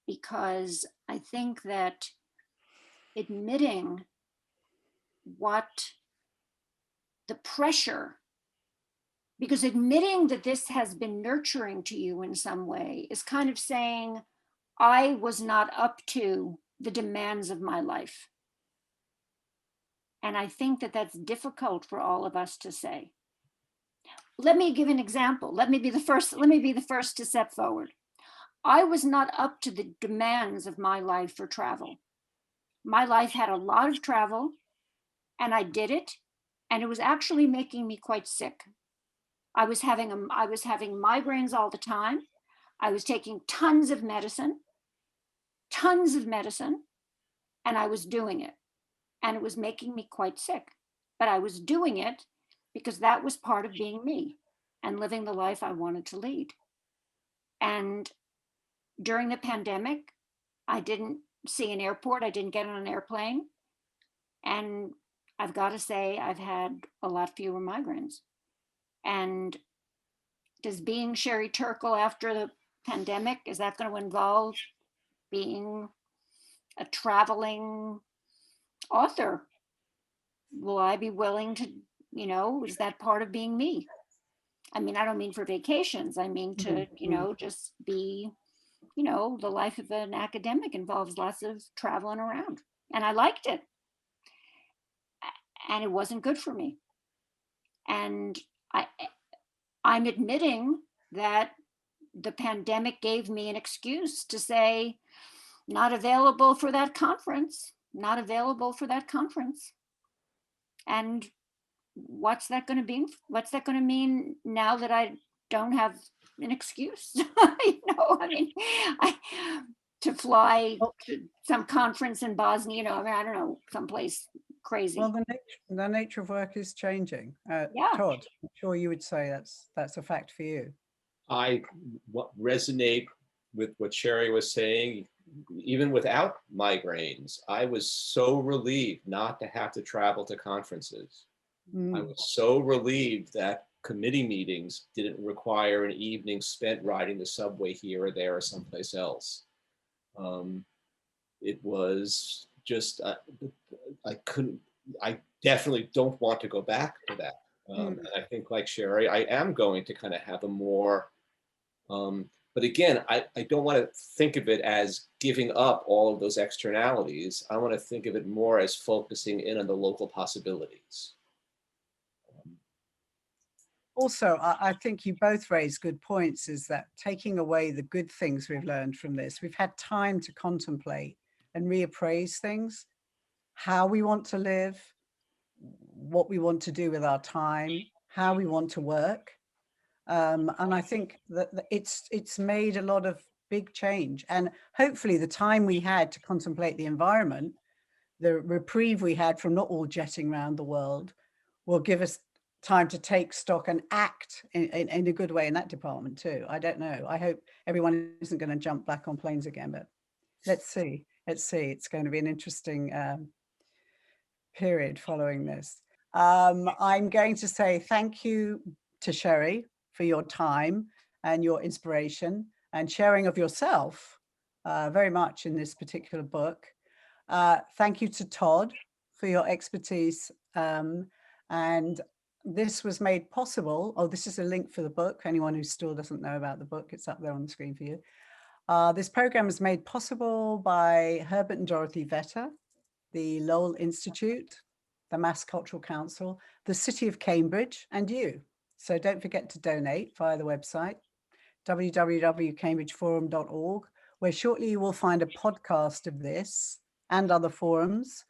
Because I think that admitting what the pressure, because admitting that this has been nurturing to you in some way is kind of saying, I was not up to the demands of my life. And I think that that's difficult for all of us to say. Let me give an example. Let me be the first to step forward. I was not up to the demands of my life for travel. My life had a lot of travel, and I did it, and it was actually making me quite sick. I was having migraines all the time. I was taking tons of medicine, and I was doing it. And it was making me quite sick. But I was doing it because that was part of being me and living the life I wanted to lead. And during the pandemic, I didn't see an airport. I didn't get on an airplane. And I've got to say, I've had a lot fewer migraines. And does being Sherry Turkle after the pandemic, is that going to involve being a traveling author? Will I be willing to, is that part of being me? I mean, I don't mean for vacations. I mean to, just be, the life of an academic involves lots of traveling around. And I liked it. And it wasn't good for me. And I'm admitting that the pandemic gave me an excuse to say, not available for that conference, not available for that conference. And what's that going to be? What's that going to mean now that I don't have an excuse? To fly to some conference in Bosnia, I don't know, someplace crazy. Well, the nature of work is changing. Yeah. Todd, I'm sure you would say that's a fact for you. I resonate with what Sherry was saying. Even without migraines, I was so relieved not to have to travel to conferences. I was so relieved that committee meetings didn't require an evening spent riding the subway here or there or someplace else. It was just, I definitely don't want to go back to that. And I think, like Sherry, I am going to kind of have a more, but again, I don't want to think of it as giving up all of those externalities. I want to think of it more as focusing in on the local possibilities. Also, I think you both raised good points, is that taking away the good things we've learned from this, we've had time to contemplate and reappraise things, how we want to live, what we want to do with our time, how we want to work. And I think that it's made a lot of big change. And hopefully the time we had to contemplate the environment, the reprieve we had from not all jetting around the world, will give us time to take stock and act in a good way in that department too. I don't know. I hope everyone isn't going to jump back on planes again, but let's see. Let's see. It's going to be an interesting period following this. I'm going to say thank you to Sherry for your time and your inspiration and sharing of yourself very much in this particular book. Thank you to Todd for your expertise. And this was made possible. Oh, this is a link for the book. Anyone who still doesn't know about the book, it's up there on the screen for you. This program is made possible by Herbert and Dorothy Vetter, the Lowell Institute, the Mass Cultural Council, the City of Cambridge, and you. So don't forget to donate via the website, www.cambridgeforum.org, where shortly you will find a podcast of this and other forums,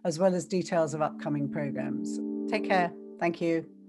as well as details of upcoming programs. Take care. Thank you.